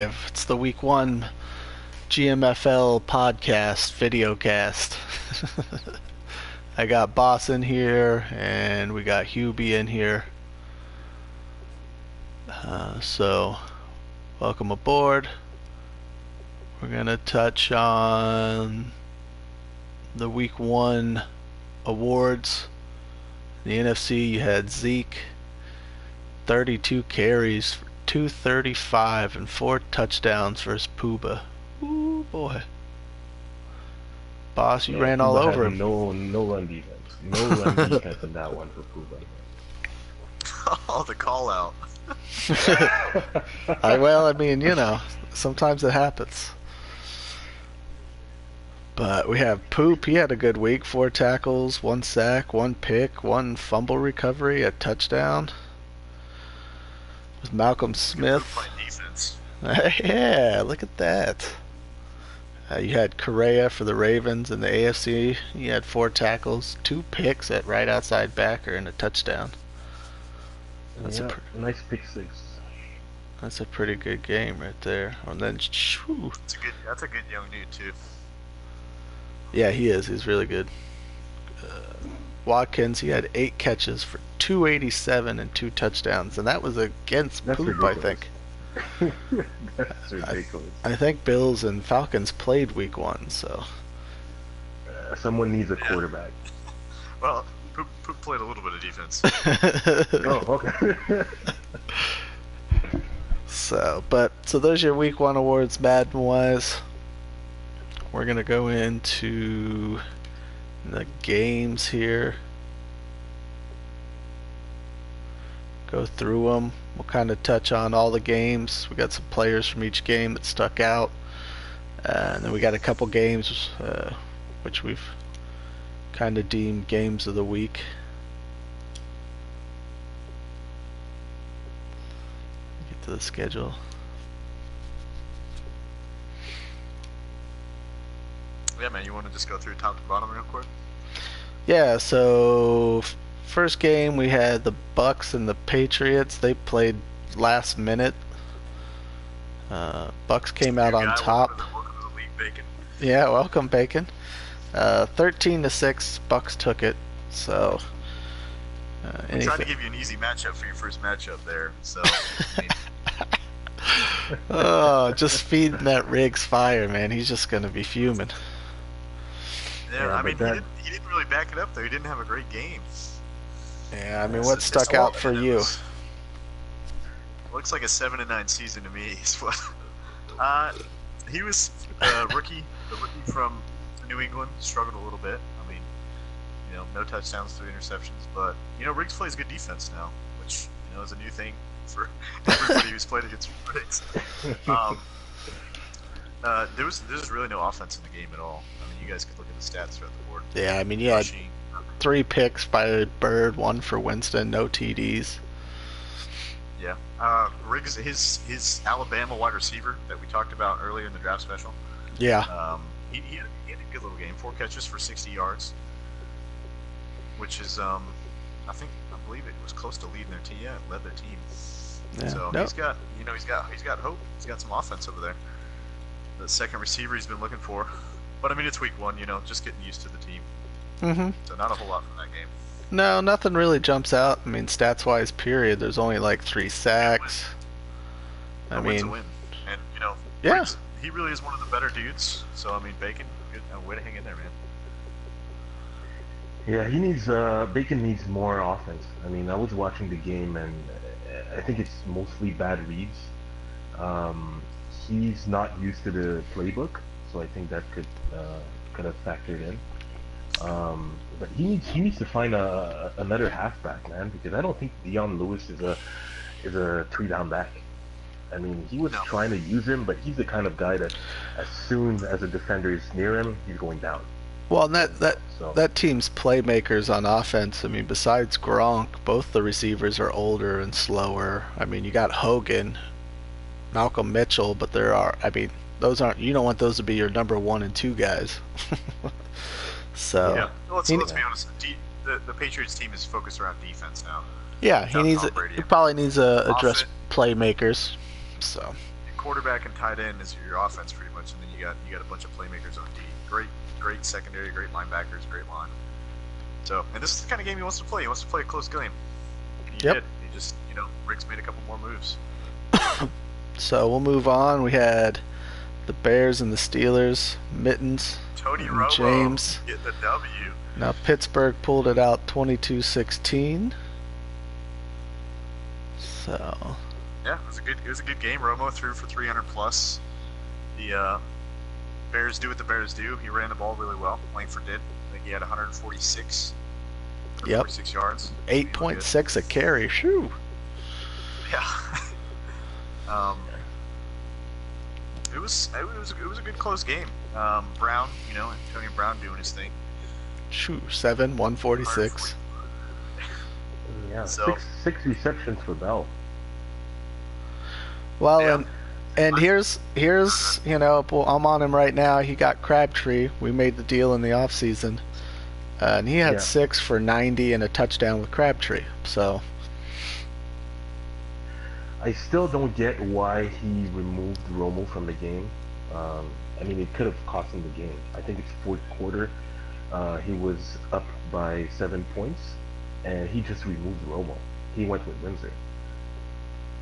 It's the week one GMFL podcast, videocast. I got Boss in here, and we got Hubie in here. So, welcome aboard. We're going to touch on the week one awards. In the NFC, you had Zeke, 32 carries, 235 and 4 touchdowns versus Pooba. Ooh boy. Boss, you ran all Puba over had him. no run defense. No run defense in that one for Puba. Oh, the call out. I mean, sometimes it happens. But we have Poop. He had a good week. 4 tackles, 1 sack, 1 pick, 1 fumble recovery, a touchdown. It was Malcolm Smith. Playing defense. Yeah, look at that. You had Correa for the Ravens in the AFC. You had 4 tackles, 2 picks at right outside backer, and a touchdown. That's a nice pick six. That's a pretty good game right there. And then, That's a good young dude too. Yeah, he is. He's really good. Watkins, he had 8 catches for 287 and 2 touchdowns, and that was against Poop, I think. That's ridiculous. I think Bills and Falcons played week 1, so. Someone needs a quarterback. Well, Poop played a little bit of defense. Oh, okay. So those are your week 1 awards, Madden wise. We're gonna go into the games here. Go through them. We'll kind of touch on all the games. We got some players from each game that stuck out, and then we got a couple games which we've kind of deemed games of the week. Get to the schedule. Yeah, man, you want to just go through top to bottom real quick? Yeah, so first game we had the Bucks and the Patriots. They played last minute. Bucks came out on top. Welcome to the league, Bacon. Yeah, welcome, Bacon. 13-6, Bucks took it. So, I tried to give you an easy matchup for your first matchup there. So, oh, just feeding that Riggs fire, man. He's just gonna be fuming. Yeah, I mean, he didn't really back it up though. He didn't have a great game. Yeah, I mean, what stuck out for you? Looks like a 7-9 season to me. He was the rookie from New England. Struggled a little bit. I mean, no touchdowns, 3 interceptions. But Riggs plays good defense now, which is a new thing for everybody who's played against Riggs. There's really no offense in the game at all. I mean, you guys could look at the stats throughout the board. Yeah, I mean, you had 3 picks by Bird, 1 for Winston, no TDs. Yeah. Riggs, his Alabama wide receiver that we talked about earlier in the draft special. Yeah. He had a good little game. 4 catches for 60 yards, which is I believe it was close to leading their team. Yeah, it led their team. Yeah. So he's got hope. He's got some offense over there. The second receiver he's been looking for. But I mean, it's week 1. Just getting used to the team. Mm-hmm. So not a whole lot from that game. No, nothing really jumps out. I mean, stats-wise, period. There's only like 3 sacks. A win's a win. And yeah, Riggs, he really is one of the better dudes. So I mean, Bacon, good way to hang in there, man. Yeah, Bacon needs more offense. I mean, I was watching the game, and I think it's mostly bad reads. He's not used to the playbook, so I think that could have factored in. But he needs to find another halfback, man, because I don't think Dion Lewis is a 3-down back. I mean, he was trying to use him, but he's the kind of guy that as soon as a defender is near him, he's going down. Well, and that team's playmakers on offense, I mean, besides Gronk, both the receivers are older and slower. I mean, you got Hogan, Malcolm Mitchell, but those aren't, you don't want those to be your number 1 and 2 guys. So yeah, well, let's be honest. The Patriots team is focused around defense now. Yeah, he probably needs to address playmakers. So quarterback and tight end is your offense pretty much, and then you got a bunch of playmakers on D. Great secondary, great linebackers, great line. So, and this is the kind of game he wants to play. He wants to play a close game. And he did. He just, Riggs made a couple more moves. So we'll move on. We had the Bears and the Steelers. Mittens. Tony Romo James getting the W. Now Pittsburgh pulled it out 22-16. So. Yeah, it was a good game. Romo threw for 300 plus. The Bears do what the Bears do. He ran the ball really well. Langford did. I think he had 146. 46 yards. 8.6 a carry. Shoo. Yeah. It was a good close game. Brown, Antonio Brown doing his thing. Shoo, 146. Yeah, So, six receptions for Bell. Well, yeah. and here's I'm on him right now. He got Crabtree. We made the deal in the offseason. And he had 6 for 90 and a touchdown with Crabtree. So I still don't get why he removed Romo from the game. I mean, it could have cost him the game. I think it's fourth quarter. He was up by 7 points, and he just removed Romo. He went with Windsor.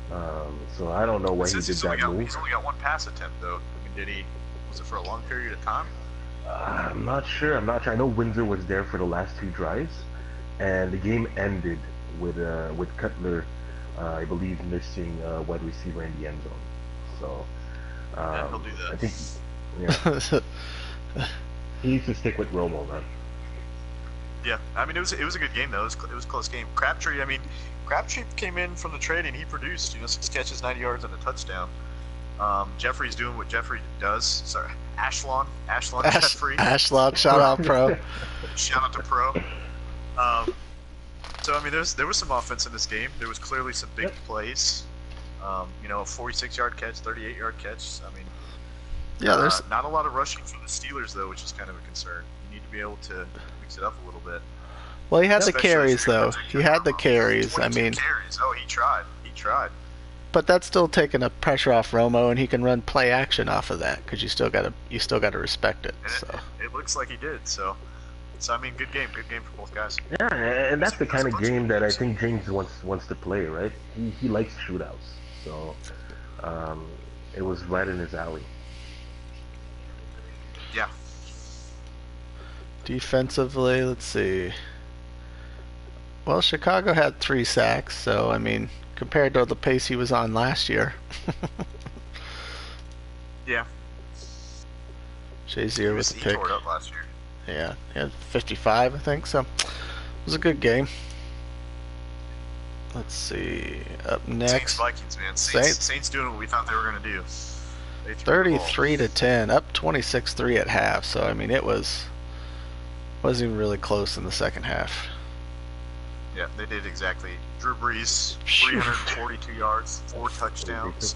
So I don't know why he did that move. He's only got one pass attempt, though. I mean, was it for a long period of time? I'm not sure. I know Windsor was there for the last 2 drives, and the game ended with Cutler, I believe, missing wide receiver in the end zone. So Yeah, he'll do that. I think he needs to stick with Romo, man. Yeah, I mean, it was a good game though. It was a close game. Crabtree came in from the trade and he produced 6 catches, 90 yards, and a touchdown. Jeffrey's doing what Jeffrey does. Sorry, Ashlon Jeffrey. Ashlon, shout out pro. Shout out to pro. So I mean, there was some offense in this game. There was clearly some big plays. A 46-yard catch, 38-yard catch. I mean, there's not a lot of rushing from the Steelers though, which is kind of a concern. You need to be able to mix it up a little bit. Well, he had the carries though. He had the carries. I mean, carries. Oh, he tried. But that's still taking the pressure off Romo, and he can run play action off of that because you still got to respect it. So it looks like he did. So I mean, good game for both guys. Yeah, and that's the kind of game that I think James wants to play, right? He likes shootouts, so it was right in his alley. Yeah. Defensively, let's see. Well, Chicago had 3 sacks, so I mean, compared to the pace he was on last year. Yeah. Shazier with the pick. He tore it up last year. Yeah, he had 55, I think. So it was a good game. Let's see. Up next, Saints Vikings, man. Saints doing what we thought they were going to do. 33-10, up 26-3 at half. So I mean, wasn't even really close in the second half. Yeah, they did exactly. Drew Brees, 342 yards, 4 touchdowns,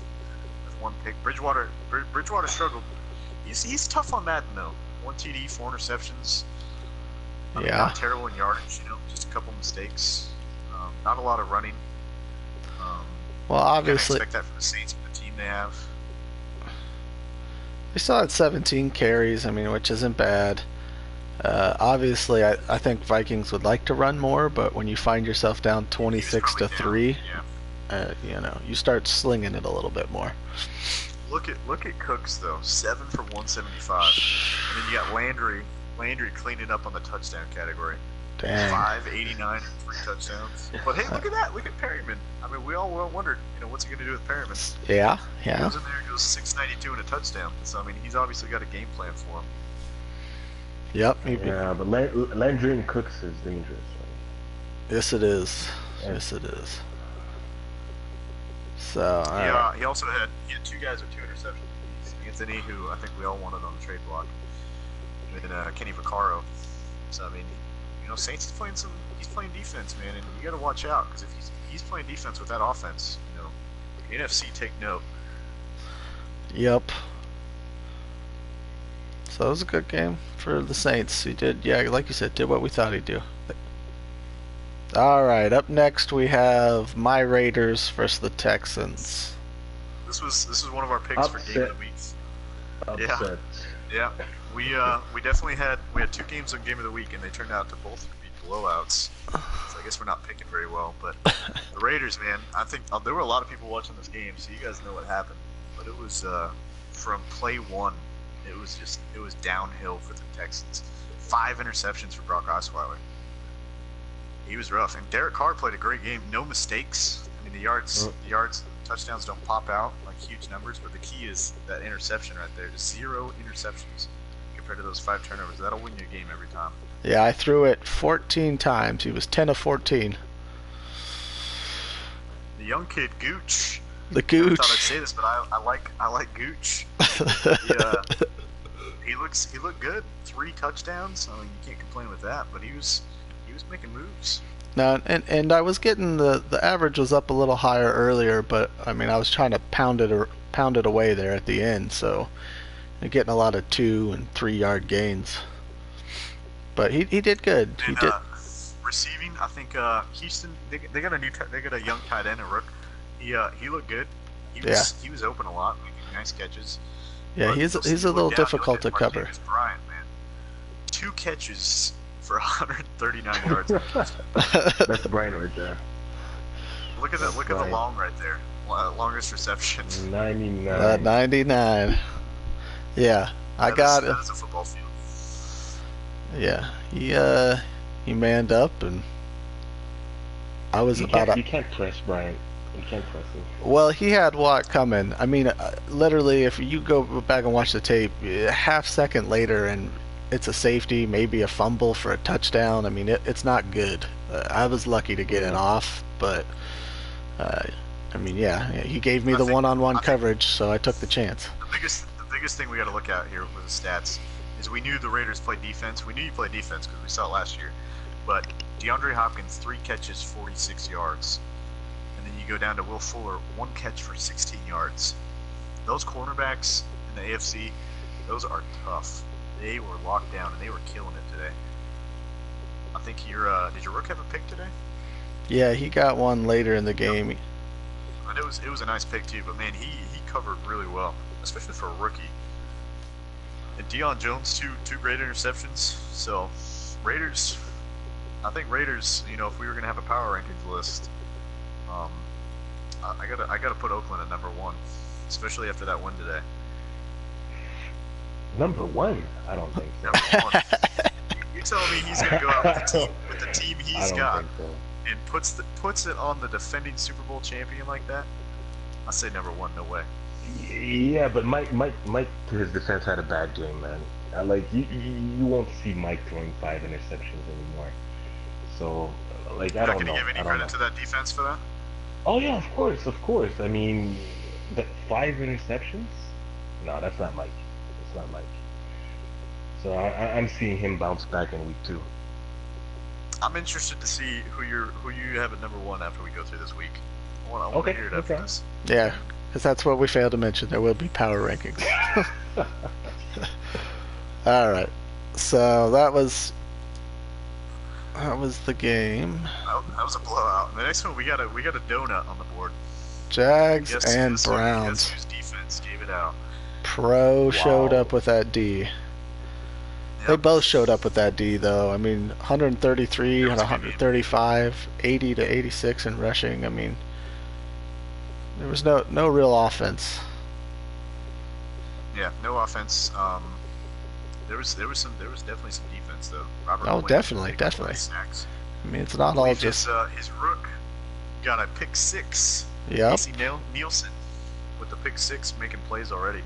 with 1 pick. Bridgewater struggled. He's tough on Madden though. 1 TD, 4 interceptions. I mean, not terrible in yardage. Just a couple mistakes. Not a lot of running. Well, obviously, expect that from the Saints and the team they have. They still had 17 carries. I mean, which isn't bad. Obviously, I think Vikings would like to run more, but when you find yourself down 26-3, you start slinging it a little bit more. Look at Cooks though, 7 for 175, and then you got Landry cleaning up on the touchdown category. Dang. 589 and 3 touchdowns. But hey, look at that! Look at Perryman. I mean, we all wondered, what's he going to do with Perryman? Yeah. He goes in there and goes 692 and a touchdown. So I mean, he's obviously got a game plan for him. Yep. Yeah, but Landry and Cooks is dangerous. Right? Yes, it is. Yeah. Yes, it is. So he also had 2 guys with 2 interceptions. Anthony, who I think we all wanted on the trade block, and Kenny Vaccaro. So I mean, Saints is playing he's playing defense, man, and you got to watch out because if he's playing defense with that offense, NFC take note. Yep. So it was a good game for the Saints. He did, like you said, did what we thought he'd do. All right, up next we have my Raiders versus the Texans. this was one of our picks for game of the week. Upset. Yeah. We definitely had 2 games on game of the week, and they turned out to both be blowouts. So I guess we're not picking very well. But the Raiders, man, I think there were a lot of people watching this game, so you guys know what happened. But it was from play one, it was downhill for the Texans. 5 interceptions for Brock Osweiler. He was rough, and Derek Carr played a great game. No mistakes. I mean, the yards, touchdowns don't pop out like huge numbers, but the key is that interception right there. 0 interceptions compared to those 5 turnovers. That'll win you a game every time. Yeah, I threw it 14 times. He was 10 of 14. The young kid Gooch. The Gooch. I thought I'd say this, but I like Gooch. He looked good. 3 touchdowns. I mean, you can't complain with that. But he was making moves. No, and I was getting the average was up a little higher earlier, but I mean I was trying to pound it away there at the end, so getting a lot of 2 and 3 yard gains. But he did good. And, he did. Receiving, I think Houston they got a young tight end, a rook. He looked good. He was open a lot, making nice catches. Yeah, but he's a little difficult to cover. Bryant, man, 2 catches for 139 yards. That's Brian right there. Look at that! Look at the long right there. Longest reception. 99. 99. Yeah, I got it. That is a football field. Yeah, he manned up, and I was You can't press Brian. You can't press him. Well, he had Watt coming. I mean, literally, if you go back and watch the tape, a half second later, and it's a safety, maybe a fumble for a touchdown. I mean, it's not good. I was lucky to get it off, but I mean, yeah, he gave me the one-on-one coverage, so I took the chance. The biggest thing we got to look at here with the stats is we knew the Raiders played defense. We knew you played defense because we saw it last year. But DeAndre Hopkins, 3 catches, 46 yards. And then you go down to Will Fuller, 1 catch for 16 yards. Those cornerbacks in the AFC, those are tough. They were locked down, and they were killing it today. I think did your rook have a pick today? Yeah, he got one later in the game. And it was a nice pick too, but man, he covered really well, especially for a rookie. And Deion Jones, two great interceptions. So Raiders, I think Raiders, if we were gonna have a power rankings list, I gotta put Oakland at number 1, especially after that win today. Number 1? I don't think so. Number 1. You tell me he's gonna go out with the team he's got, so. And puts it on the defending Super Bowl champion like that? I say number 1, no way. Yeah, but Mike, to his defense, had a bad game, man. You won't see Mike throwing 5 interceptions anymore. So, I don't know. Not gonna give any credit to that defense for that? Oh yeah, of course. I mean, the 5 interceptions? No, that's not Mike. It's not Mike. So I'm seeing him bounce back in week 2. I'm interested to see who you have at number 1 after we go through this week. I want to hear it after this. Yeah, because that's what we failed to mention. There will be power rankings. All right. So that was the game. That was a blowout. The next one we got a donut on the board. Jags and Browns. Guess whose defense gave it out? Showed up with that D. Yep. They both showed up with that D, though. I mean, 133 and 135, 80 to 86 in rushing. I mean, there was no real offense. Yeah, no offense. There was definitely some defense though. Robert Oh, Quinn definitely. Sacks. I mean, it's not all just. His rook got a pick 6. Yep. Casey Nielsen with the pick 6, making plays already.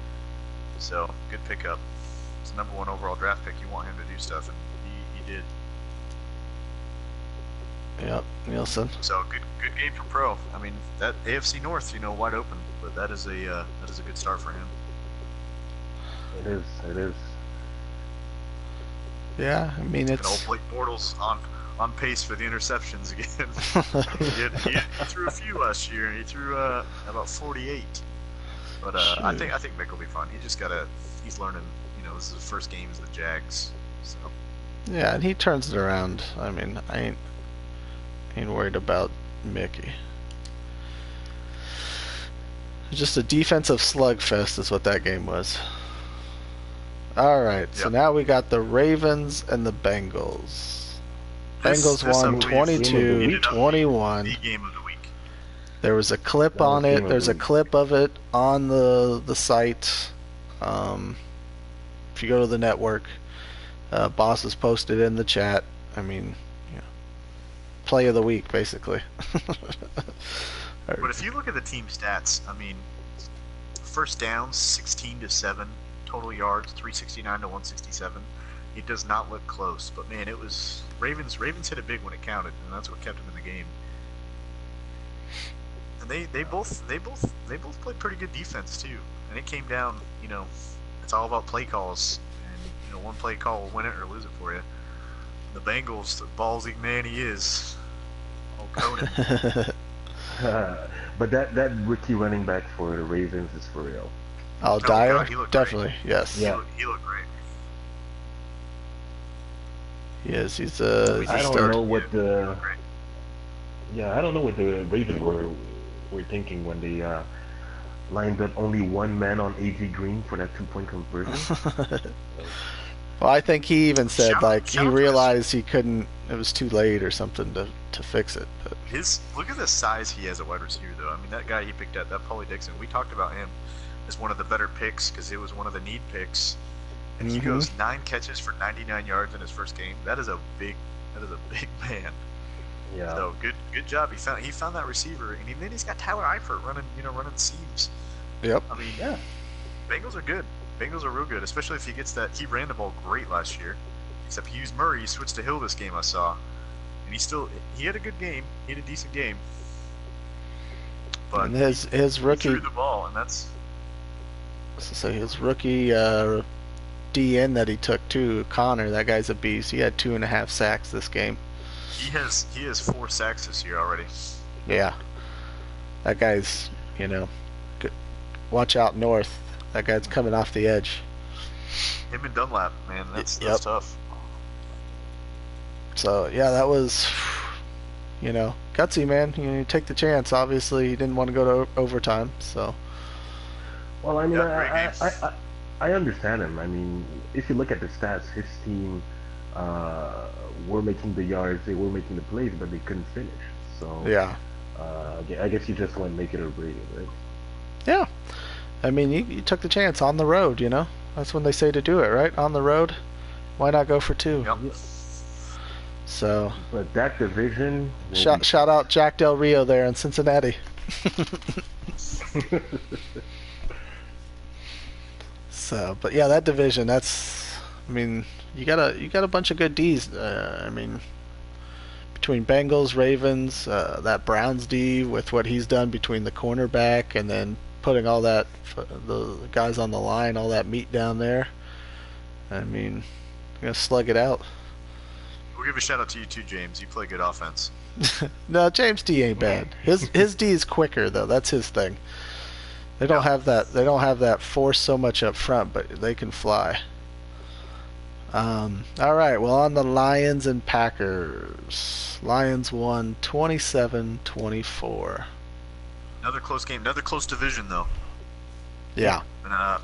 So good pickup. It's the number 1 overall draft pick. You want him to do stuff, and he did. Yep, Nielsen. So good game for Pro. I mean, that AFC North, wide open, but that is a good start for him. It is. Yeah, I mean And old it's. Blake Bortles on pace for the interceptions again. he threw a few last year, and he threw about 48. But I think Mick will be fine. He's learning. This is his first game as the Jags. So. Yeah, and he turns it around. I mean, I ain't worried about Mickey. Just a defensive slugfest is what that game was. All right, so Yep. now we got the Ravens and the Bengals. Bengals This I won believe, Game of the week. ended up being 22-21. the game of the week. There was a clip That was on game it. of There's the a week. clip of it on the site. Um, if you go to the network, Boss has posted in the chat. I mean, yeah, play of the week, basically. But if you look at the team stats, I mean, first downs 16-7, total yards 369 to 167. It does not look close, but man, it was Ravens hit it big when it counted, and that's what kept them in the game. And they both played pretty good defense too. And it came down, it's all about play calls, and one play call will win it or lose it for you. The Bengals, the ballsy man he is, oh Conan. But that rookie running back for the Ravens is for real. Al Oh, Dyer, God, he looked definitely, yes. Yeah. He looked great. He is. He's I don't stud. know what He the looked great. I don't know what the Ravens were thinking when they lined up only one man on AJ Green for that 2-point conversion. Well, I think he even said Shout- like shout he out to realized he couldn't. It was too late or something to fix it. But Look at the size he has at wide receiver, though. I mean, that guy he picked up, that Paulie Dixon, we talked about him as one of the better picks because it was one of the need picks. And he Mhm. goes 9 catches for 99 yards in his first game. That is a big man. Yeah. So good job. He found that receiver, and then he's got Tyler Eifert running seams. yep. I mean, Yeah. Bengals are good. Bengals are real good, especially if he gets that. He ran the ball great last year, except he used Murray. He switched to Hill this game I saw, and he had a good game. He had a decent game, but And his he rookie, threw the ball, and that's so his rookie DN that he took too, Connor. That guy's a beast. He had 2.5 sacks this game. he has 4 sacks this year already. Yeah, that guy's good. Watch out north. That guy's coming off the edge. Him and Dunlap, man, that's Yep. tough. So yeah, that was gutsy, man. You take the chance. Obviously, he didn't want to go to overtime. So Well, I mean, Yeah, great game. I understand him. I mean, if you look at the stats, his team were making the yards, they were making the plays, but they couldn't finish. So yeah, I guess you just want to make it or break it, right? yeah. I mean, you took the chance on the road. That's when they say to do it, right? On the road. Why not go for 2? Yep. So But that division. will shout out Jack Del Rio there in Cincinnati. be- So, but yeah, that division. That's. I mean, you got a bunch of good D's. I mean, between Bengals, Ravens, that Browns D with what he's done between the cornerback and then putting all that the guys on the line, all that meat down there. I mean, you're gonna slug it out. We'll give a shout out to you too, James. You play good offense. No, James D ain't bad. His D is quicker though. That's his thing. They don't have that. They don't have that force so much up front, but they can fly. All right. Well, on the Lions and Packers, Lions won 27-24. Another close game, another close division though. Yeah. And I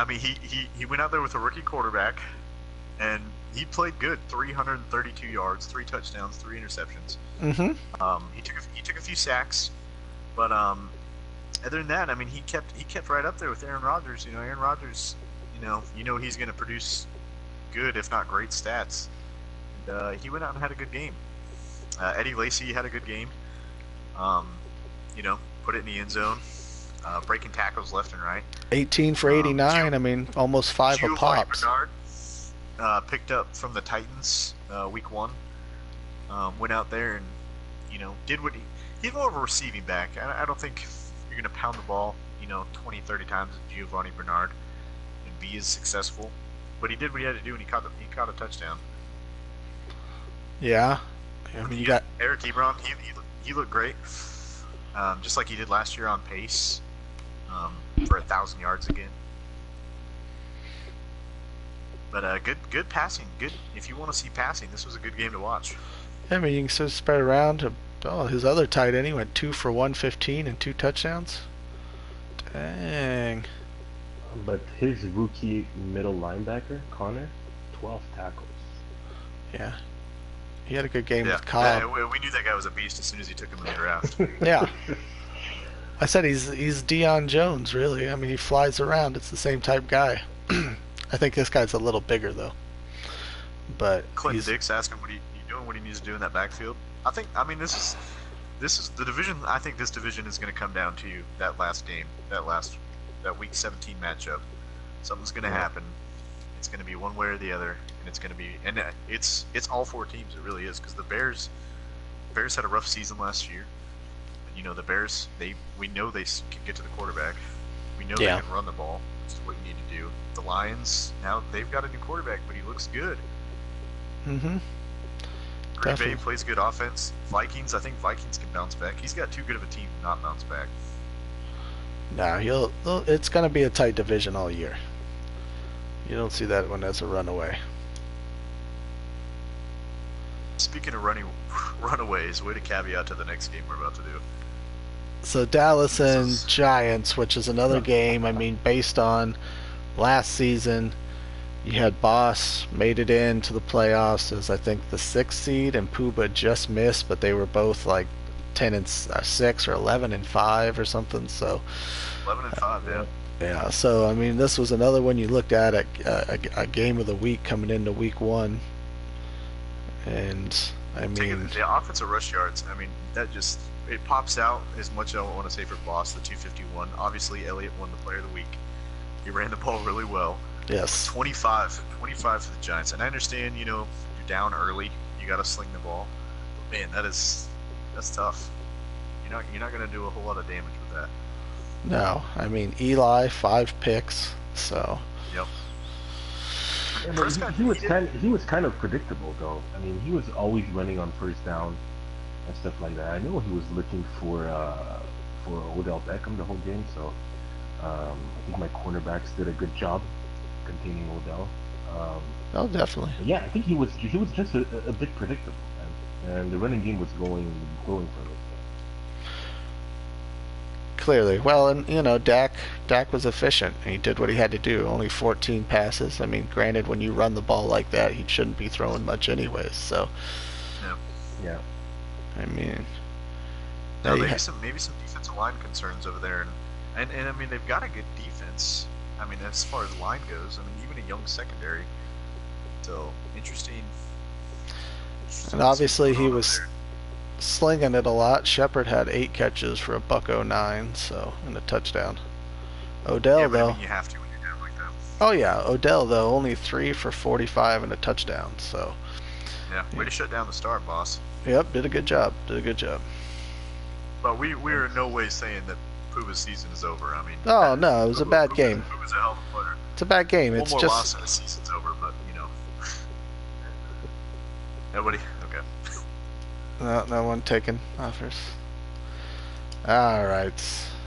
mean, he went out there with a rookie quarterback, and he played good. 332 yards, 3 touchdowns, 3 interceptions. Mm-hmm. He took a few sacks, but other than that, I mean, he kept right up there with Aaron Rodgers. Aaron Rodgers, he's going to produce good, if not great, stats. And he went out and had a good game. Eddie Lacy had a good game. Put it in the end zone, breaking tackles left and right. 18 for 89. I mean, almost 5 a Giovanni pops. Bernard, picked up from the Titans week 1. Went out there and did what he's more of a receiving back. I don't think you're going to pound the ball 20, 30 times with Giovanni Bernard and be as successful. But he did what he had to do, and he caught a touchdown. Yeah. I mean, you got Eric Ebron. He looked great, just like he did last year on pace for 1,000 yards again. But good passing. Good if you want to see passing. This was a good game to watch. I mean, you can sort of spread around. His other tight end, he went 2 for 115 and 2 touchdowns. Dang. But his rookie middle linebacker, Connor, 12 tackles. Yeah. He had a good game Yeah, with Cobb. we knew that guy was a beast as soon as he took him in the draft. Yeah. I said he's Deion Jones, really. I mean, he flies around. It's the same type guy. I think this guy's a little bigger, though. But Clinton Dix asked him what he doing, what he needs to do in that backfield. I mean, this is the division. I think this division is going to come down to that last game, that week 17 matchup. Something's going to happen. It's going to be one way or the other, and it's all four teams. It really is, because the Bears had a rough season last year. You know, the Bears, we know they can get to the quarterback. We know they can run the ball, which is what you need to do. The Lions, now they've got a new quarterback, but he looks good. Mm-hmm. Green Bay plays good offense. Vikings, I think Vikings can bounce back. He's got too good of a team to not bounce back. No, it's going to be a tight division all year. You don't see that one as a runaway. Speaking of runaways, way to caveat to the next game we're about to do. So Dallas and Giants, which is another game. I mean, based on last season, you had Boss made it into the playoffs as I think the 6th seed, and Puba just missed, but they were both like 10-6 or 11-5 or something. So 11-5, yeah. Yeah, so I mean, this was another one you looked at a game of the week coming into week 1, and I mean the offensive rush yards. I mean, that just it pops out as much as I want to say for Boss, the 251. Obviously, Elliott won the Player of the Week. He ran the ball really well. Yes. 25 for the Giants, and I understand, you know, you're down early, you got to sling the ball. But man, that's tough. You're not going to do a whole lot of damage with that. No, I mean Eli 5 picks, so. Yep. Yeah, he was kind of predictable though. I mean, he was always running on first down and stuff like that. I know he was looking for Odell Beckham the whole game, so I think my cornerbacks did a good job containing Odell. Oh, definitely. Yeah, I think he was just a bit predictable, man. And the running game was going for him. Clearly. Well, and you know, Dak was efficient. He did what he had to do. Only 14 passes. I mean, granted, when you run the ball like that, he shouldn't be throwing much anyways. So. Yeah. I mean. Maybe some defensive line concerns over there, and I mean they've got a good defense. I mean, as far as line goes, I mean even a young secondary. So interesting. And obviously he was slinging it a lot. Shepard had 8 catches for a $109, so, and a touchdown. Odell though. I mean, you have to when you're down like that. Oh yeah, Odell though only 3 for 45 and a touchdown. So. Yeah, way to shut down the star, boss. Yep, did a good job. But we're in no way saying that Puba's season is over. I mean. Oh no, it was a bad game. Puba's a hell of a player. It's a bad game. One It's more just. loss and the season's over, but you know. Nobody. Okay. No one taking offers. Alright.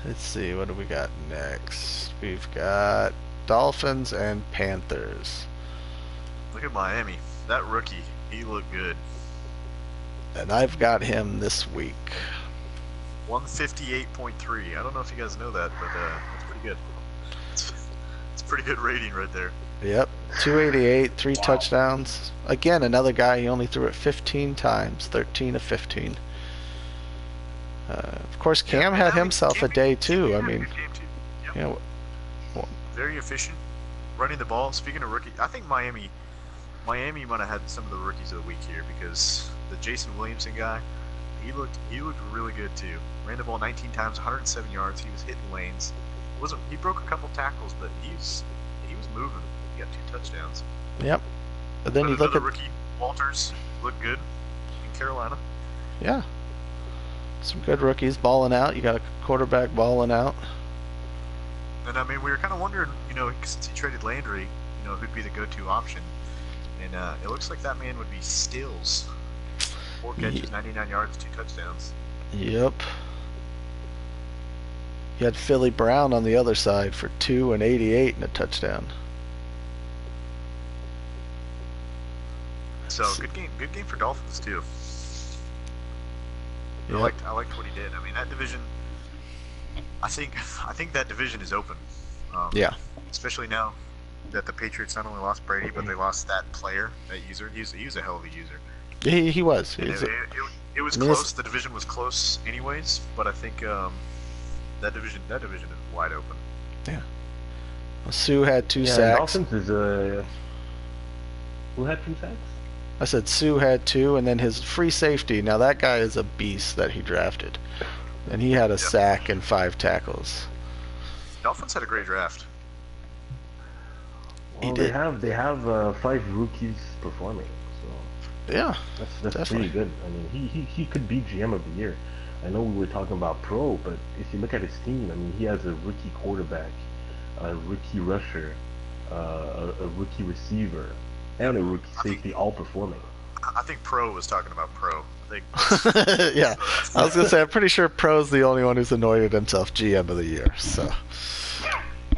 Let's see. What do we got next? We've got Dolphins and Panthers. Look at Miami. That rookie, he looked good. And I've got him this week. 158.3. I don't know if you guys know that, but that's pretty good. It's a pretty good rating right there. Yep. 288, 3 touchdowns. Again, another guy, he only threw it 15 times, 13 of 15. Of course, Cam had himself a day too. I mean, yep. you know, very efficient, running the ball. Speaking of rookie, I think Miami might have had some of the rookies of the week here, because the Jason Williamson guy, he looked really good too. Ran the ball 19 times, 107 yards. He was hitting lanes. He broke a couple tackles, but he was moving. He got 2 touchdowns. Yep. But then you look at rookie Walters looked good in Carolina. Yeah. Some good rookies balling out. You got a quarterback balling out. And I mean, we were kind of wondering, you know, since he traded Landry, you know, who'd be the go-to option. And it looks like that man would be Stills. 4 catches, 99 yards, 2 touchdowns. Yep. You had Philly Brown on the other side for 2 and 88 and a touchdown. So good game for Dolphins too. Yep. I liked what he did. I mean, that division, I think that division is open. Yeah. Especially now that the Patriots not only lost Brady, but they lost that player, that user. He was a hell of a user. He was. And it was I mean, close. The division was close, anyways. But I think that division is wide open. Yeah. Well, Sue had 2 Yeah, sacks. Dolphins is who had 2 sacks? I said Sue had 2, and then his free safety. Now that guy is a beast that he drafted, and he had a sack and 5 tackles. Dolphins had a great draft. Well, they have 5 rookies performing, so Yeah, that's definitely pretty good. I mean, he could be GM of the year. I know we were talking about pro, but if you look at his team, I mean, he has a rookie quarterback, a rookie rusher, a rookie receiver, and a rookie safety, all performing. I think Pro was talking about Pro. I think. Yeah, I was gonna say I'm pretty sure Pro's the only one who's anointed himself GM of the year. So.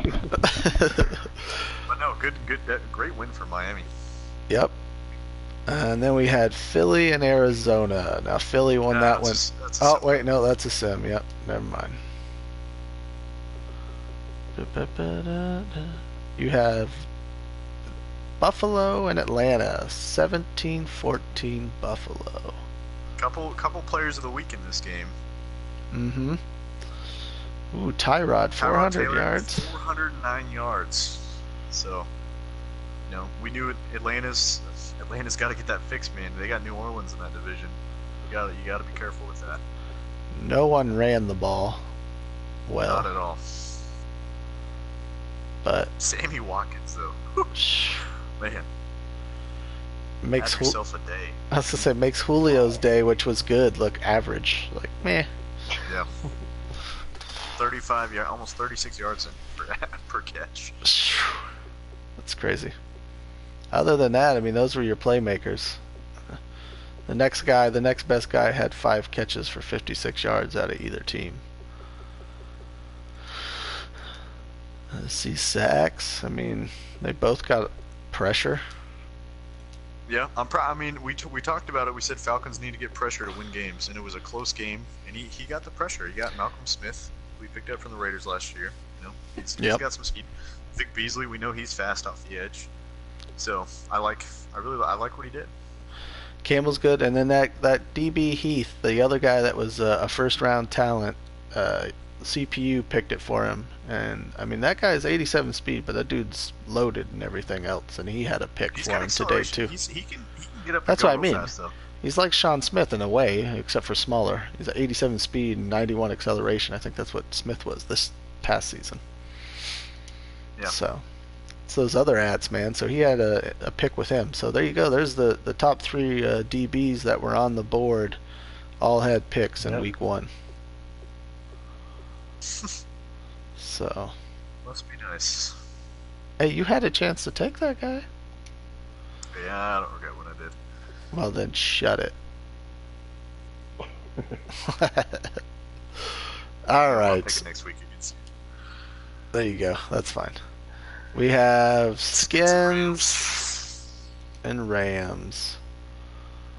But no, great win for Miami. Yep. And then we had Philly and Arizona. Now Philly won that one. Oh wait, no, that's a sim. Yep, never mind. You have Buffalo and Atlanta, 17-14 Buffalo. Couple players of the week in this game. Mm-hmm. Ooh, Tyrod, 400 yards. 409 yards. So, we knew Atlanta's got to get that fixed, man. They got New Orleans in that division. You got to be careful with that. No one ran the ball well. Not at all. But Sammy Watkins, though, man, makes have yourself a day. I was gonna say makes Julio's day, which was good, look average. Like meh. Yeah. 35 yards, almost 36 yards per catch. That's crazy. Other than that, I mean, those were your playmakers. The next best guy had 5 catches for 56 yards out of either team. Let's see, sacks. I mean, they both got pressure. Yeah, I mean, we talked about it. We said Falcons need to get pressure to win games, and it was a close game. And he got the pressure. He got Malcolm Smith, we picked up from the Raiders last year. He's got some speed. Vic Beasley, we know he's fast off the edge. So I like what he did. Campbell's good, and then that DB Heath, the other guy that was a first round talent, CPU picked it for him, and I mean that guy's 87 speed, but that dude's loaded and everything else, and he had a pick for him today too. He can get up. That's what I mean. Fast, he's like Sean Smith in a way, except for smaller. He's at 87 speed and 91 acceleration. I think that's what Smith was this past season. Yeah. So it's those other ads, man. So he had a pick with him. So there you go. There's the top 3 DBs that were on the board. All had picks in week 1. So. Must be nice. Hey, you had a chance to take that guy? Yeah, I don't regret what I did. Well, then shut it. All right. I'll pick it next week against you. There you go. That's fine. We have Skins and Rams.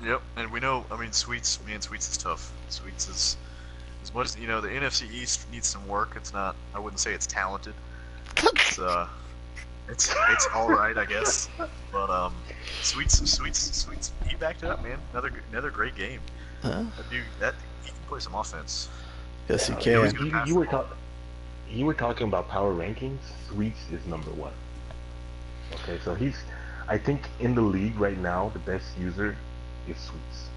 Yep, and we know. I mean, Sweets is tough. Sweets is as much as the NFC East needs some work. It's not. I wouldn't say it's talented. It's all right, I guess. But Sweets, he backed it up, man. Another great game. Huh? He can play some offense. Yes, he can. You were talking about power rankings. Sweets is number 1. Okay, so I think in the league right now, the best user is Sweets.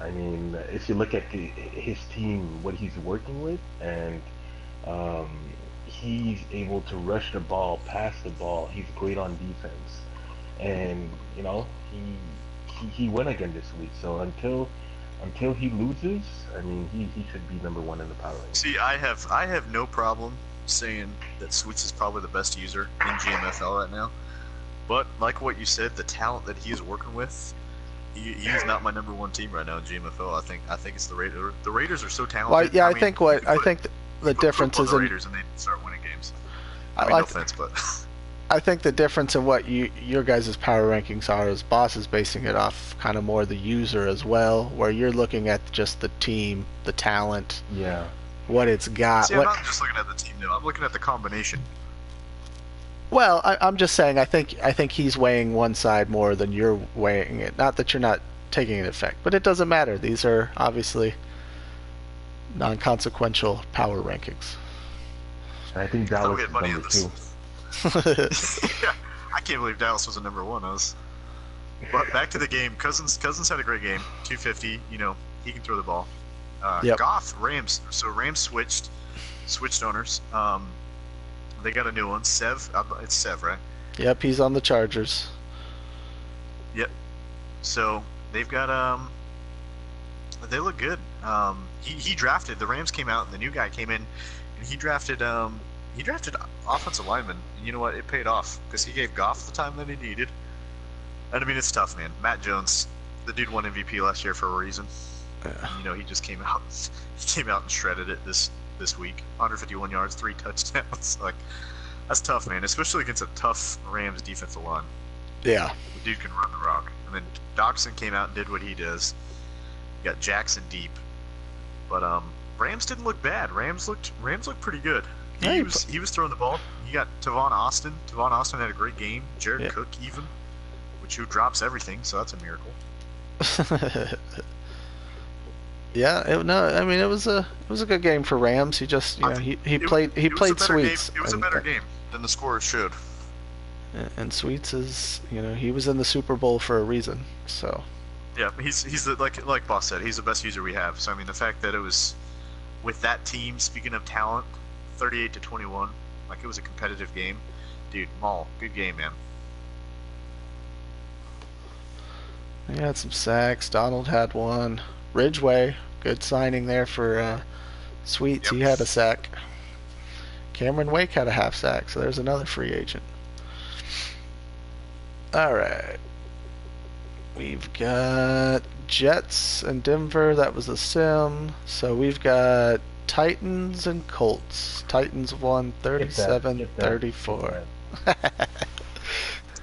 I mean, if you look at his team, what he's working with, and he's able to rush the ball, pass the ball. He's great on defense, and he won again this week. So until he loses, I mean, he should be number 1 in the power rankings. See, I have no problem saying that Sweets is probably the best user in GMFL right now. But like what you said, the talent that he's working with, he's not my number 1 team right now in GMFL. I think it's the Raiders. The Raiders are so talented. Well, yeah, I think the difference is the Raiders and they start winning games. No offense, but I think the difference in what your guys' power rankings are is Boss is basing it off kind of more the user as well, where you're looking at just the team, the talent. Yeah. what it's got. See, I'm not just looking at the team though. I'm looking at the combination. Well, I'm just saying. I think he's weighing one side more than you're weighing it. Not that you're not taking an effect, but it doesn't matter. These are obviously non-consequential power rankings. I think Dallas is number 2. Yeah, I can't believe Dallas was a number 1. But back to the game. Cousins had a great game. 250. You know, he can throw the ball. Yep. Goff, Rams. So Rams switched owners. They got a new one. It's Sev, right? Yep, he's on the Chargers. Yep. So they've got they look good. He drafted. The Rams came out, and the new guy came in, and he drafted offensive lineman. And you know what? It paid off because he gave Goff the time that he needed. And I mean, it's tough, man. Matt Jones, the dude won MVP last year for a reason. Yeah. You know, he just came out. He came out and shredded it this week. 151 yards, 3 touchdowns. Like, that's tough, man. Especially against a tough Rams defensive line. Yeah. The dude can run the rock. And then Doxson came out and did what he does. You got Jackson deep. But Rams didn't look bad. Rams looked pretty good. He was throwing the ball. You got Tavon Austin. Tavon Austin had a great game. Jared Cook even, who drops everything, so that's a miracle. Yeah, I mean it was a good game for Rams. He just he played Sweets. It was a better game than the score showed. And Sweets is he was in the Super Bowl for a reason. So yeah, he's the, like Boss said, he's the best user we have. So I mean the fact that it was with that team. Speaking of talent, 38-21, like it was a competitive game, dude. Maul, good game, man. He had some sacks. Donald had one. Ridgeway, good signing there for Sweets. Yep. He had a sack. Cameron Wake had a half sack, so there's another free agent. All right. We've got Jets and Denver. That was a sim. So we've got Titans and Colts. Titans won 37-34.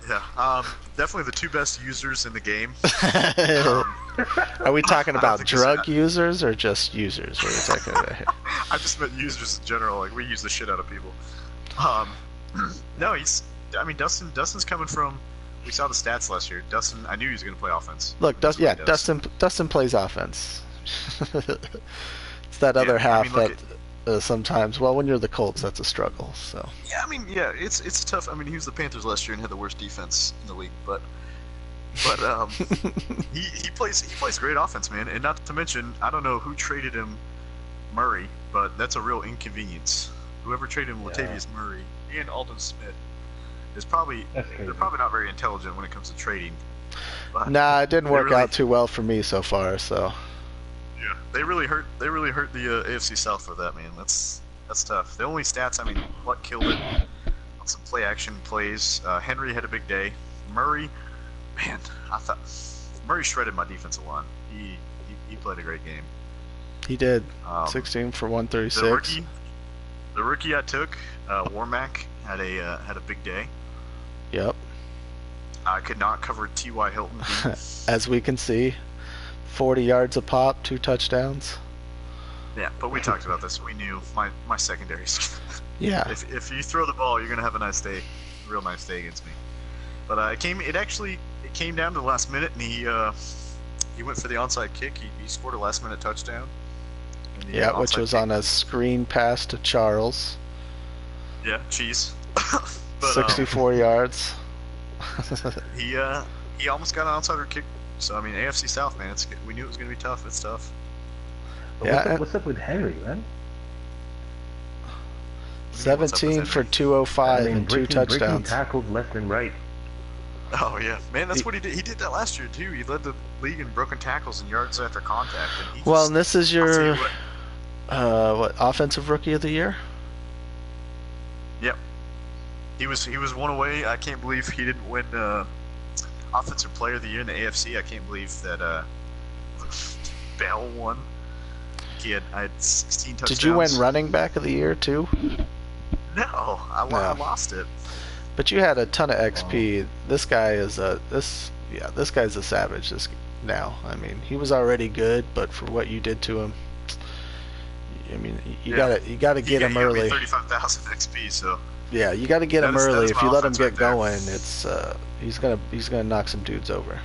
Yeah, definitely the two best users in the game. Are we talking about drug users or just users? What are we talking about here? I just meant users in general. Like, we use the shit out of people. No, Dustin's coming from. We saw the stats last year. Dustin, I knew he was going to play offense. Look, Dustin plays offense. It's that other half sometimes. Well, when you're the Colts, that's a struggle. So. Yeah, I mean, it's tough. I mean, he was the Panthers last year and had the worst defense in the league, but he plays great offense, man. And not to mention, I don't know who traded him Murray, but that's a real inconvenience. Whoever traded him Latavius Murray and Aldon Smith is they're probably not very intelligent when it comes to trading. But nah, it didn't work out too well for me so far. So. Yeah, they really hurt the AFC South with that, man. That's tough. The only stats, I mean, what killed it on some play action plays. Henry had a big day. Murray, man, I thought Murray shredded my defensive line. He played a great game. He did. 16 for 136. The rookie I took, Warmack, had a big day. Yep. I could not cover T.Y. Hilton. As we can see. 40 yards a pop, 2 touchdowns. Yeah, but we talked about this. We knew my secondaries. Yeah. If you throw the ball, you're gonna have a real nice day against me. But it came down to the last minute, and he went for the onside kick. He scored a last minute touchdown. Yeah, which was on a screen pass to Charles. Yeah, cheese. But, 64 yards. He almost got an outsider kick. So, I mean, AFC South, man, we knew it was going to be tough. It's tough. What's up with Henry, man? 17 for 205 and 2 touchdowns. Breaking tackles left and right. Oh, yeah. Man, that's what he did. He did that last year, too. He led the league in broken tackles and yards after contact. And this is your, offensive rookie of the year? Yep. He was one away. I can't believe he didn't win Offensive Player of the Year in the AFC. I can't believe that Bell won. I had 16 touchdowns. Did you win Running Back of the Year too? No, I lost it. But you had a ton of XP. This guy is this guy's a savage. Now, I mean, he was already good, but for what you did to him, I mean, you Yeah. gotta get him He got me early. 35,000 XP. So Yeah, you gotta get him that early. is If my you let him offense get right there. going, it's he's gonna knock some dudes over.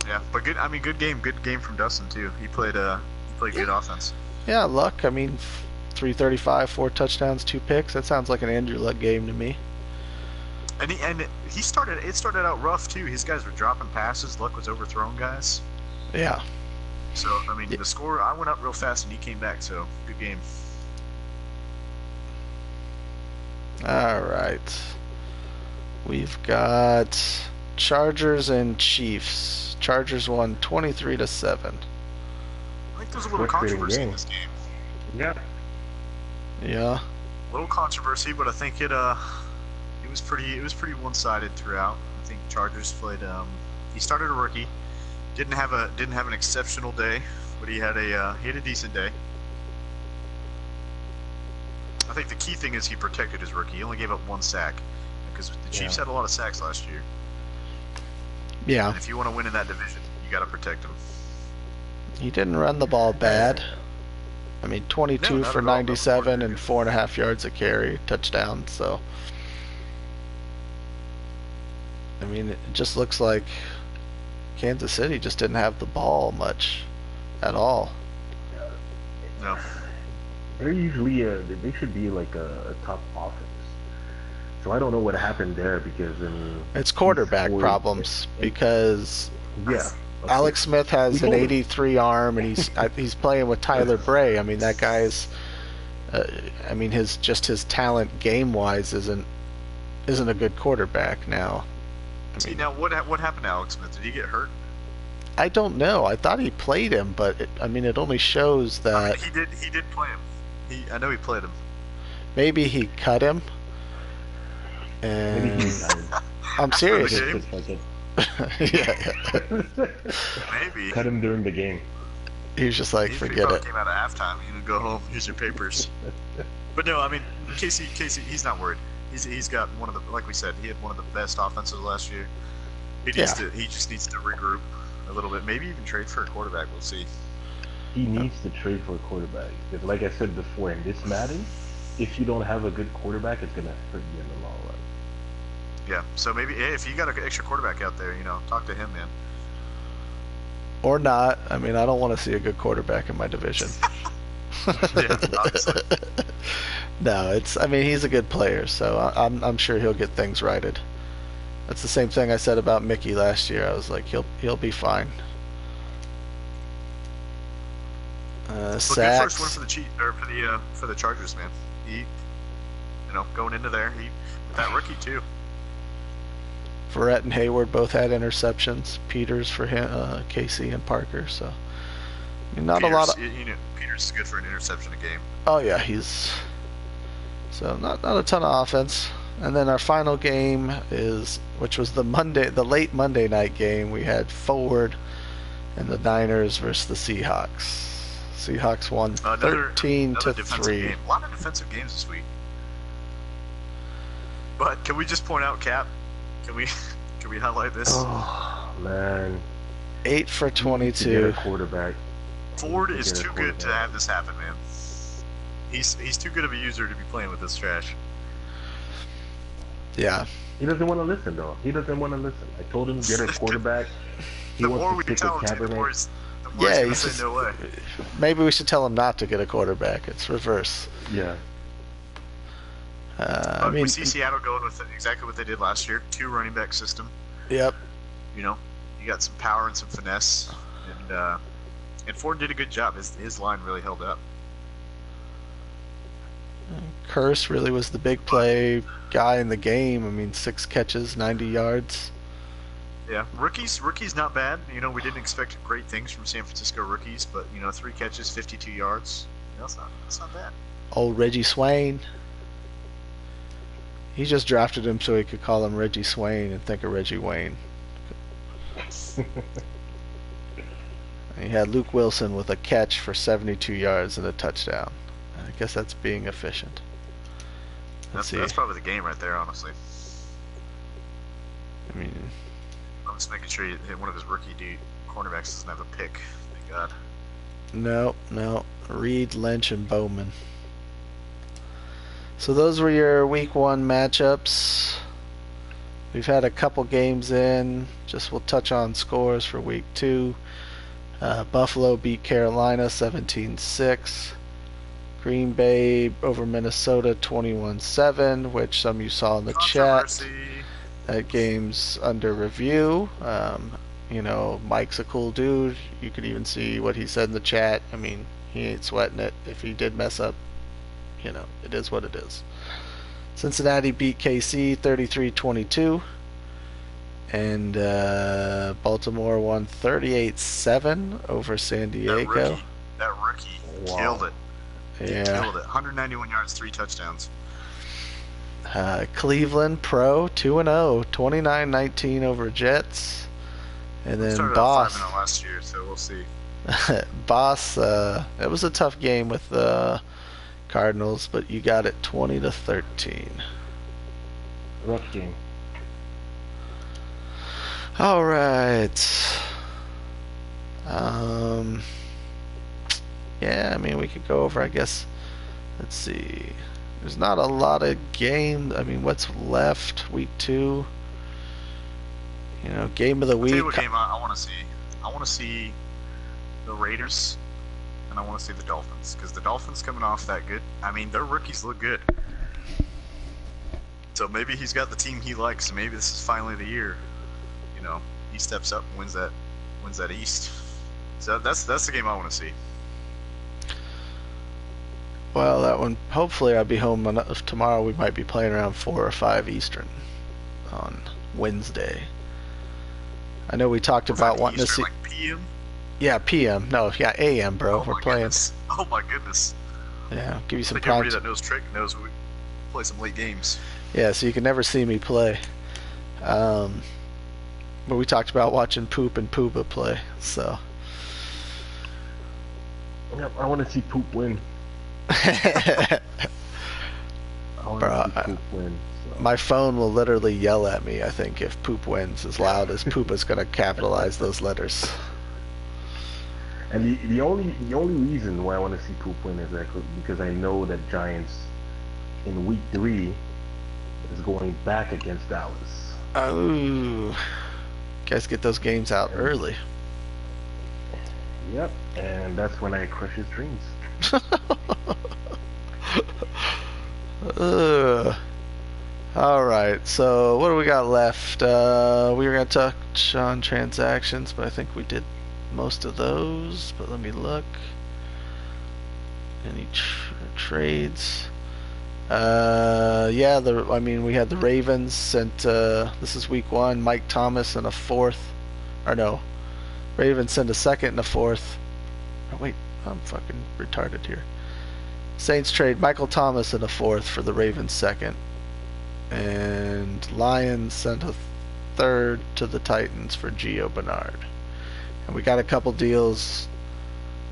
Yeah, but good. I mean, good game from Dustin too. He played good offense. Yeah, Luck. I mean, 335, 4 touchdowns, 2 picks. That sounds like an Andrew Luck game to me. And he started. It started out rough too. His guys were dropping passes. Luck was overthrowing guys. Yeah. So I mean, the score. I went up real fast and he came back. So good game. All right. We've got Chargers and Chiefs. Chargers won 23-7. I think there's a little Frustrating controversy in game. this game. Yeah. Yeah. A little controversy, but I think it was pretty one-sided throughout. I think Chargers played. He started a rookie. Didn't have an exceptional day, but he had a decent day. I think the key thing is he protected his rookie. He only gave up 1 sack because the Chiefs had a lot of sacks last year. Yeah. And if you want to win in that division, you got to protect him. He didn't run the ball bad. I mean, 22 No, for not at all. 97 and 4.5 yards a carry, touchdown. So, I mean, it just looks like Kansas City just didn't have the ball much at all. No. They're usually they should be like a top offense. So I don't know what happened there because It's quarterback problems because yeah. Alex Smith has We an told him. 83 arm and he's playing with Tyler Bray. I mean, that guy's I mean his talent game wise isn't a good quarterback now. See, now what happened to Alex Smith? Did he get hurt? I don't know. I thought he played him, but it only shows that I mean, he did play him. I know he played him. maybe he cut him. And Maybe he's I'm serious. game? Yeah. Maybe. Cut him during the game. He was just like, He forget probably it. came out of halftime. Go home. Here's your papers. But no, I mean, Casey, he's not worried. He's got one of the, like we said, he had one of the best offenses last year. He just needs to regroup a little bit. Maybe even trade for a quarterback. We'll see. He needs to trade for a quarterback because, like I said before, in this Madden, if you don't have a good quarterback, it's gonna hurt you in the long run. Yeah. So maybe if you got an extra quarterback out there, talk to him, man. Or not. I mean, I don't want to see a good quarterback in my division. Yeah, obviously. No, I mean, he's a good player, so I'm sure he'll get things righted. That's the same thing I said about Mickey last year. I was like, he'll be fine. Well, Sacks. good first one for the Chargers, man. He, going into there, with that rookie too. Verrett and Hayward both had interceptions. Peters for him, Casey and Parker. So I mean, not a lot of. Peters is good for an interception a game. Oh yeah, he's so not a ton of offense. And then our final game which was the late Monday night game. We had Ford and the Niners versus the Seahawks. Seahawks won 13-3. Game. A lot of defensive games this week. But can we just point out, Cap? Can we highlight this? Oh man, 8 for to get 22. a quarterback. Ford is too good to have this happen, man. He's too good of a user to be playing with this trash. Yeah. He doesn't want to listen though. He doesn't want to listen. I told him get a quarterback. He The more wants we to stick tell with him, the more Kaepernick. Yeah, he's gonna say no way. Maybe we should tell him not to get a quarterback. It's reverse. Yeah. I mean, we see Seattle going with exactly what they did last year: 2 running back system. yep. You got some power and some finesse, and Ford did a good job. His line really held up. Curse really was the big play guy in the game. I mean, 6 catches, 90 yards. Yeah, rookies not bad. We didn't expect great things from San Francisco rookies, but 3 catches, 52 yards. That's not bad. Old Reggie Swain. He just drafted him so he could call him Reggie Swain and think of Reggie Wayne. He had Luke Wilson with a catch for 72 yards and a touchdown. I guess that's being efficient. Let's see. That's probably the game right there, honestly. I mean, I'm just making sure one of his rookie cornerbacks doesn't have a pick. Thank God. No, no. Reed, Lynch, and Bowman. So those were your week 1 matchups. We've had a couple games in. Just we'll touch on scores for week 2. Buffalo beat Carolina 17-6. Green Bay over Minnesota 21-7, which some of you saw in the chat. That game's under review. Mike's a cool dude. You could even see what he said in the chat. I mean, he ain't sweating it. If he did mess up, it is what it is. Cincinnati beat KC 33-22. And Baltimore won 38-7 over San Diego. That rookie killed it. He killed it. 191 yards, 3 touchdowns. Cleveland Pro 2-0, 29-19 over Jets. And then Boss 5-0 last year, so we'll see. Boss, it was a tough game with the Cardinals, but you got it 20-13. Rough game. All right. Yeah, I mean, we could go over, I guess. Let's see. There's not a lot of games. I mean, what's left? Week 2. Game of the week. I'll tell you what game I want to see. I want to see the Raiders, and I want to see the Dolphins, because the Dolphins coming off that good. I mean, their rookies look good. So maybe he's got the team he likes. Maybe this is finally the year. He steps up and wins that East. So that's the game I want to see. Well, that one. Hopefully, I'll be home tomorrow. We might be playing around 4 or 5 Eastern on Wednesday. I know we talked about wanting to see. Like PM? Yeah, PM. No, yeah, AM, bro. We're playing. Goodness. Oh my goodness. Yeah, give you some prime. prime. That knows trick knows we play some late games. Yeah, so you can never see me play. But we talked about watching Poop and Pooba play, so. Yep, I want to see Poop win. My phone will literally yell at me, I think, if Poop wins, as loud as Poop is going to capitalize those letters. And the only reason why I want to see Poop win is because I know that Giants in week 3 is going back against Dallas. Oh, guys, get those games out early. Yep, and that's when I crush his dreams. All right, so what do we got left? We were going to touch on transactions, but I think we did most of those. But let me look. Any trades? Yeah, we had the Ravens sent. This is week 1. Mike Thomas and a 4th, or no, Ravens sent a 2nd and a 4th. Oh wait, I'm fucking retarded here. Saints trade Michael Thomas and a 4th for the Ravens 2nd, and Lions sent a 3rd to the Titans for Gio Bernard. And we got a couple deals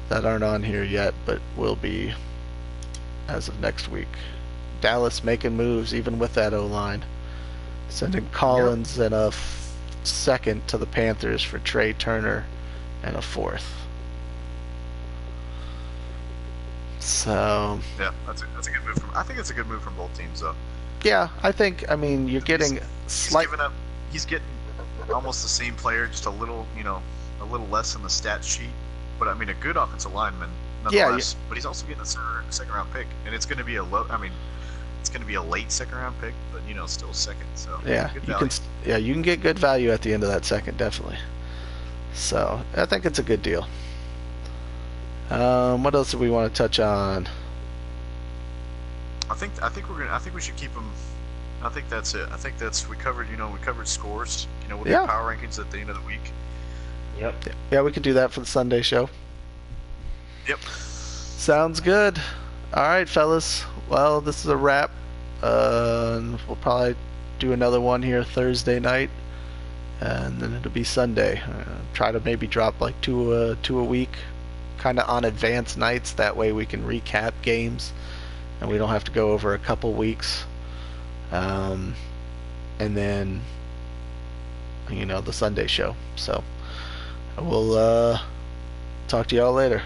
that aren't on here yet, but will be as of next week. Dallas making moves even with that O-line. Sending Collins and a 2nd to the Panthers for Trey Turner and a 4th. So yeah, that's a good move I think it's a good move from both teams, though. Yeah, I think. I mean, you're getting He's getting almost the same player, just a little less on the stat sheet. But I mean, a good offensive lineman, nonetheless. Yeah. But he's also getting a second round pick, and it's going to be it's going to be a late 2nd round pick, but still a 2nd. So yeah, you can get good value at the end of that 2nd, definitely. So I think it's a good deal. What else do we want to touch on? I think we should keep them. I think that's it. I think we covered scores. We'll do power rankings at the end of the week. Yep. Yeah, we could do that for the Sunday show. Yep. Sounds good. All right, fellas. Well, this is a wrap. We'll probably do another one here Thursday night, and then it'll be Sunday. Try to maybe drop like two a week, kind of on advanced nights. That way we can recap games, and we don't have to go over a couple weeks. And then the Sunday show. So we'll talk to y'all later.